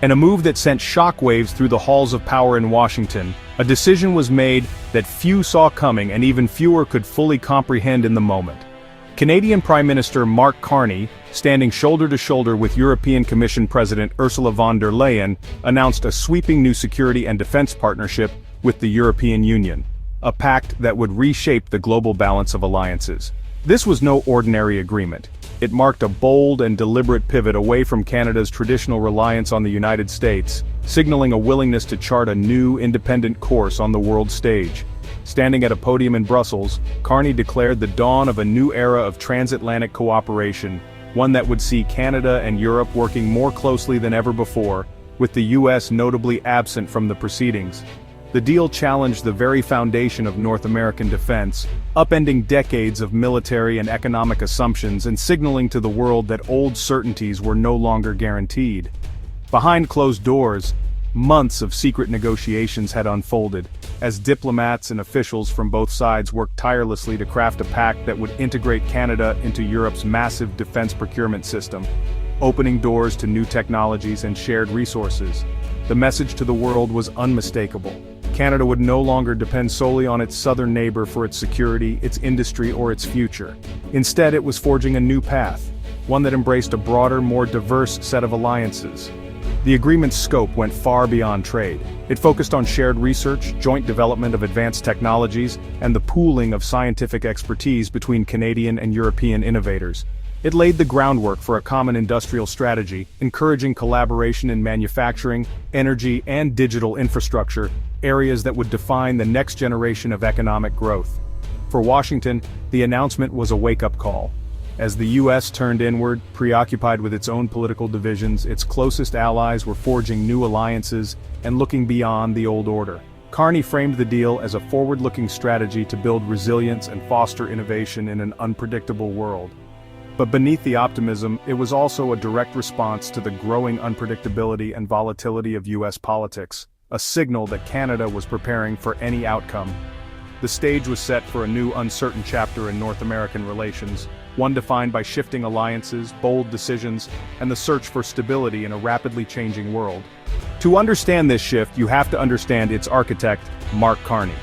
and a move that sent shockwaves through the halls of power in Washington. A decision was made that few saw coming and even fewer could fully comprehend in the moment. Canadian Prime Minister Mark Carney, standing shoulder to shoulder with European Commission President Ursula von der Leyen, announced a sweeping new security and defense partnership with the European Union, a pact that would reshape the global balance of alliances. This was no ordinary agreement. It marked a bold and deliberate pivot away from Canada's traditional reliance on the United States, signaling a willingness to chart a new, independent course on the world stage. Standing at a podium in Brussels, Carney declared the dawn of a new era of transatlantic cooperation, one that would see Canada and Europe working more closely than ever before, with the US notably absent from the proceedings. The deal challenged the very foundation of North American defense, upending decades of military and economic assumptions and signaling to the world that old certainties were no longer guaranteed. Behind closed doors, months of secret negotiations had unfolded, as diplomats and officials from both sides worked tirelessly to craft a pact that would integrate Canada into Europe's massive defense procurement system, opening doors to new technologies and shared resources. The message to the world was unmistakable. Canada would no longer depend solely on its southern neighbor for its security, its industry, or its future. Instead, it was forging a new path, one that embraced a broader, more diverse set of alliances. The agreement's scope went far beyond trade. It focused on shared research, joint development of advanced technologies, and the pooling of scientific expertise between Canadian and European innovators. It laid the groundwork for a common industrial strategy, encouraging collaboration in manufacturing, energy, and digital infrastructure, areas that would define the next generation of economic growth. For Washington, the announcement was a wake-up call. As the U.S. turned inward, preoccupied with its own political divisions, its closest allies were forging new alliances and looking beyond the old order. Carney framed the deal as a forward-looking strategy to build resilience and foster innovation in an unpredictable world. But beneath the optimism, it was also a direct response to the growing unpredictability and volatility of U.S. politics, a signal that Canada was preparing for any outcome. The stage was set for a new uncertain chapter in North American relations, one defined by shifting alliances, bold decisions, and the search for stability in a rapidly changing world. To understand this shift, you have to understand its architect, Mark Carney.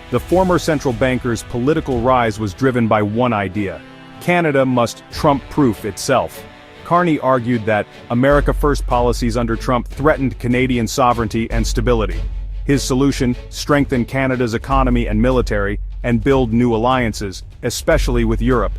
The former central banker's political rise was driven by one idea: Canada must Trump-proof itself. Carney argued that America First policies under Trump threatened Canadian sovereignty and stability. His solution: strengthen Canada's economy and military, and build new alliances, especially with Europe.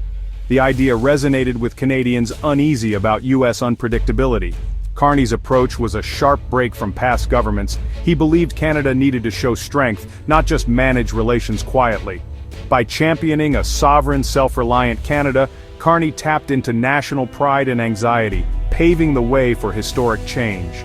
The idea resonated with Canadians uneasy about U.S. unpredictability. Carney's approach was a sharp break from past governments. He believed Canada needed to show strength, not just manage relations quietly. By championing a sovereign, self-reliant Canada, Carney tapped into national pride and anxiety, paving the way for historic change.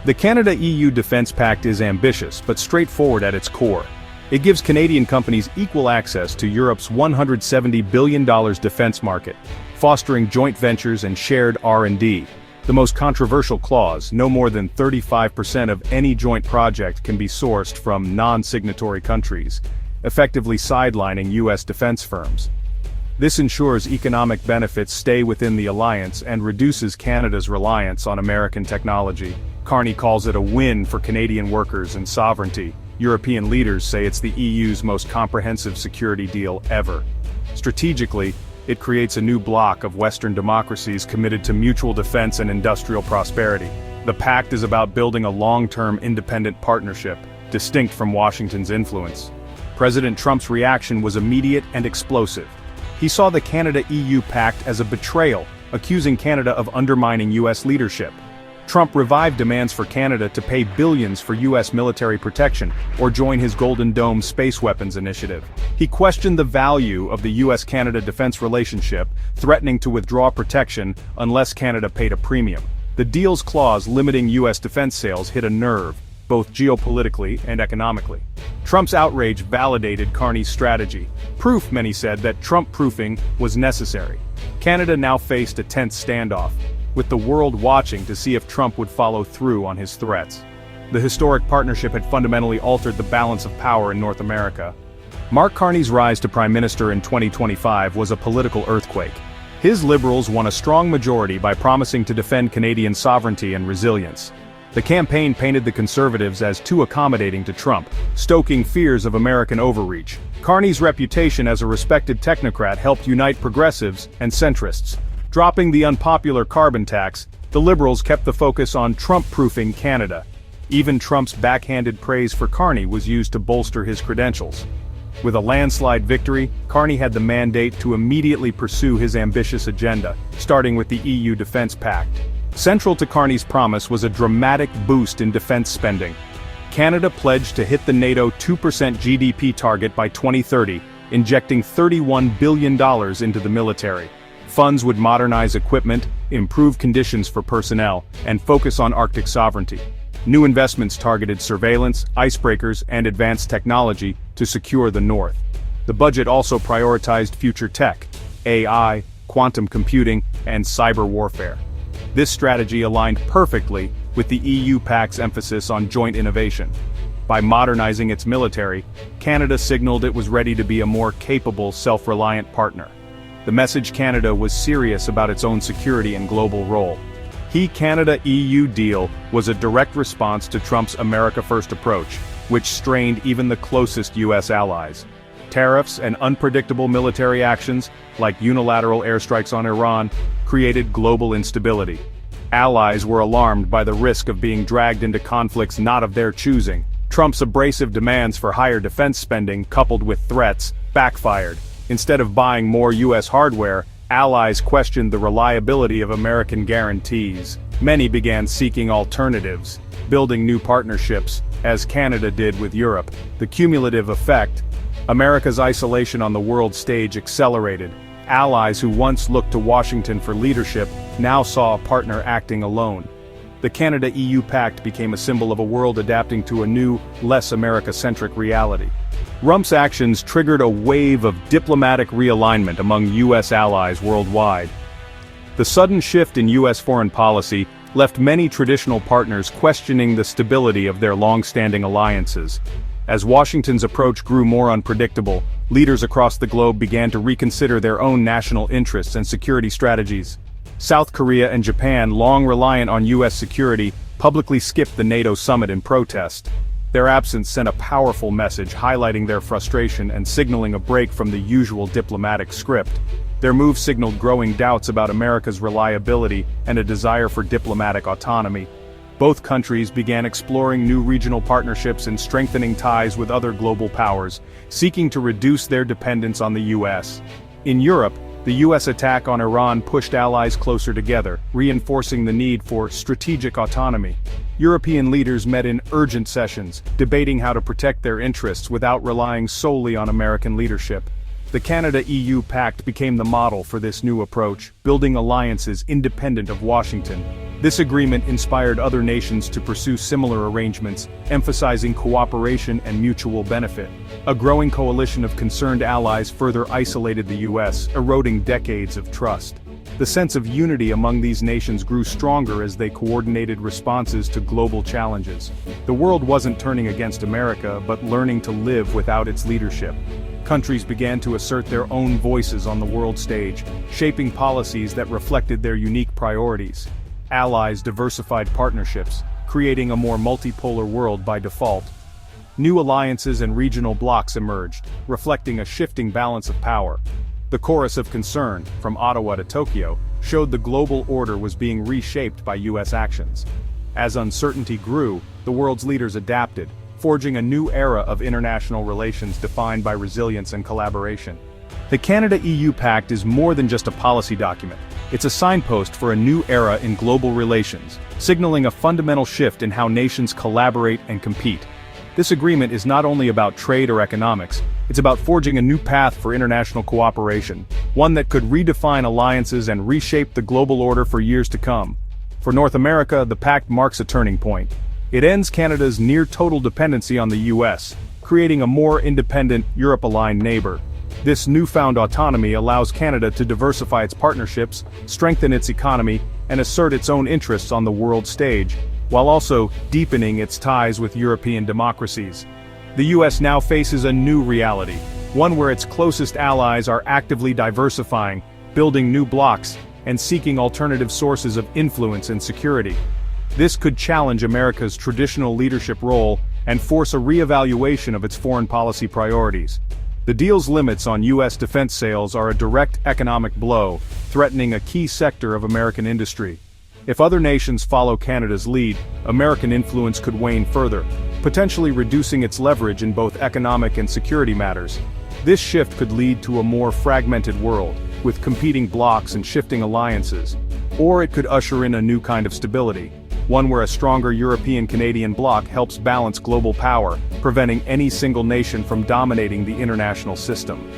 The Canada-EU Defence Pact is ambitious but straightforward at its core. It gives Canadian companies equal access to Europe's $170 billion defense market, fostering joint ventures and shared R&D. The most controversial clause: no more than 35% of any joint project can be sourced from non-signatory countries, effectively sidelining U.S. defense firms. This ensures economic benefits stay within the alliance and reduces Canada's reliance on American technology. Carney calls it a win for Canadian workers and sovereignty. European leaders say it's the EU's most comprehensive security deal ever. Strategically, it creates a new bloc of Western democracies committed to mutual defense and industrial prosperity. The pact is about building a long-term independent partnership, distinct from Washington's influence. President Trump's reaction was immediate and explosive. He saw the Canada-EU pact as a betrayal, accusing Canada of undermining U.S. leadership. Trump revived demands for Canada to pay billions for U.S. military protection or join his Golden Dome space weapons initiative. He questioned the value of the U.S.-Canada defense relationship, threatening to withdraw protection unless Canada paid a premium. The deal's clause limiting U.S. defense sales hit a nerve, both geopolitically and economically. Trump's outrage validated Carney's strategy. Proof, many said, that Trump-proofing was necessary. Canada now faced a tense standoff, with the world watching to see if Trump would follow through on his threats. The historic partnership had fundamentally altered the balance of power in North America. Mark Carney's rise to Prime Minister in 2025 was a political earthquake. His Liberals won a strong majority by promising to defend Canadian sovereignty and resilience. The campaign painted the conservatives as too accommodating to Trump, stoking fears of American overreach. Carney's reputation as a respected technocrat helped unite progressives and centrists. Dropping the unpopular carbon tax, the liberals kept the focus on Trump-proofing Canada. Even Trump's backhanded praise for Carney was used to bolster his credentials. With a landslide victory, Carney had the mandate to immediately pursue his ambitious agenda, starting with the EU Defense Pact. Central to Carney's promise was a dramatic boost in defense spending. Canada pledged to hit the NATO 2% GDP target by 2030, injecting $31 billion into the military. Funds would modernize equipment, improve conditions for personnel, and focus on Arctic sovereignty. New investments targeted surveillance, icebreakers, and advanced technology to secure the North. The budget also prioritized future tech, AI, quantum computing, and cyber warfare. This strategy aligned perfectly with the EU Pact's emphasis on joint innovation. By modernizing its military, Canada signaled it was ready to be a more capable, self-reliant partner. The message Canada was serious about its own security and global role. The Canada-EU deal was a direct response to Trump's America First approach, which strained even the closest U.S. allies. Tariffs and unpredictable military actions, like unilateral airstrikes on Iran, created global instability. Allies were alarmed by the risk of being dragged into conflicts not of their choosing. Trump's abrasive demands for higher defense spending, coupled with threats, backfired. Instead of buying more U.S. hardware, allies questioned the reliability of American guarantees. Many began seeking alternatives, building new partnerships, as Canada did with Europe. The cumulative effect: America's isolation on the world stage accelerated. Allies who once looked to Washington for leadership now saw a partner acting alone. The Canada-EU Pact became a symbol of a world adapting to a new, less America-centric reality. Trump's actions triggered a wave of diplomatic realignment among U.S. allies worldwide. The sudden shift in U.S. foreign policy left many traditional partners questioning the stability of their long-standing alliances. As Washington's approach grew more unpredictable, leaders across the globe began to reconsider their own national interests and security strategies. South Korea and Japan, long reliant on U.S. security, publicly skipped the NATO summit in protest. Their absence sent a powerful message highlighting their frustration and signaling a break from the usual diplomatic script. Their move signaled growing doubts about America's reliability and a desire for diplomatic autonomy. Both countries began exploring new regional partnerships and strengthening ties with other global powers, seeking to reduce their dependence on the U.S. In Europe, the U.S. attack on Iran pushed allies closer together, reinforcing the need for strategic autonomy. European leaders met in urgent sessions, debating how to protect their interests without relying solely on American leadership. The Canada-EU Pact became the model for this new approach, building alliances independent of Washington. This agreement inspired other nations to pursue similar arrangements, emphasizing cooperation and mutual benefit. A growing coalition of concerned allies further isolated the U.S., eroding decades of trust. The sense of unity among these nations grew stronger as they coordinated responses to global challenges. The world wasn't turning against America, but learning to live without its leadership. Countries began to assert their own voices on the world stage, shaping policies that reflected their unique priorities. Allies diversified partnerships, creating a more multipolar world by default. New alliances and regional blocs emerged, reflecting a shifting balance of power. The chorus of concern, from Ottawa to Tokyo, showed the global order was being reshaped by U.S. actions. As uncertainty grew, the world's leaders adapted, forging a new era of international relations defined by resilience and collaboration. The Canada-EU Pact is more than just a policy document. It's a signpost for a new era in global relations, signaling a fundamental shift in how nations collaborate and compete. This agreement is not only about trade or economics, it's about forging a new path for international cooperation, one that could redefine alliances and reshape the global order for years to come. For North America, the pact marks a turning point. It ends Canada's near-total dependency on the U.S., creating a more independent, Europe-aligned neighbor. This newfound autonomy allows Canada to diversify its partnerships, strengthen its economy, and assert its own interests on the world stage, while also deepening its ties with European democracies. The U.S. now faces a new reality, one where its closest allies are actively diversifying, building new blocs, and seeking alternative sources of influence and security. This could challenge America's traditional leadership role and force a re-evaluation of its foreign policy priorities. The deal's limits on U.S. defense sales are a direct economic blow, threatening a key sector of American industry. If other nations follow Canada's lead, American influence could wane further, potentially reducing its leverage in both economic and security matters. This shift could lead to a more fragmented world, with competing blocs and shifting alliances. Or it could usher in a new kind of stability, one where a stronger European-Canadian bloc helps balance global power, preventing any single nation from dominating the international system.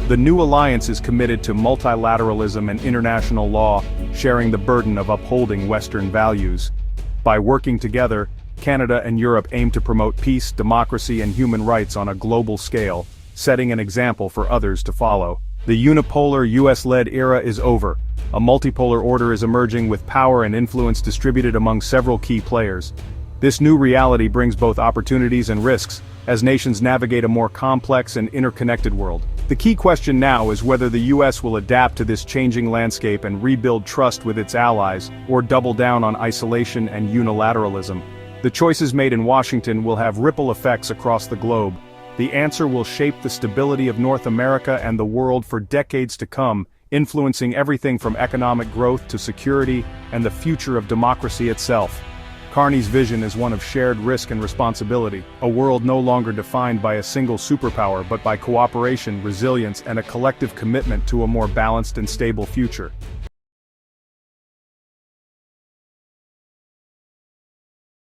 The new alliance is committed to multilateralism and international law, sharing the burden of upholding Western values. By working together, Canada and Europe aim to promote peace, democracy, and human rights on a global scale, setting an example for others to follow. The unipolar US-led era is over. A multipolar order is emerging with power and influence distributed among several key players. This new reality brings both opportunities and risks, as nations navigate a more complex and interconnected world. The key question now is whether the US will adapt to this changing landscape and rebuild trust with its allies, or double down on isolation and unilateralism. The choices made in Washington will have ripple effects across the globe. The answer will shape the stability of North America and the world for decades to come, influencing everything from economic growth to security and the future of democracy itself. Carney's vision is one of shared risk and responsibility, a world no longer defined by a single superpower but by cooperation, resilience, and a collective commitment to a more balanced and stable future.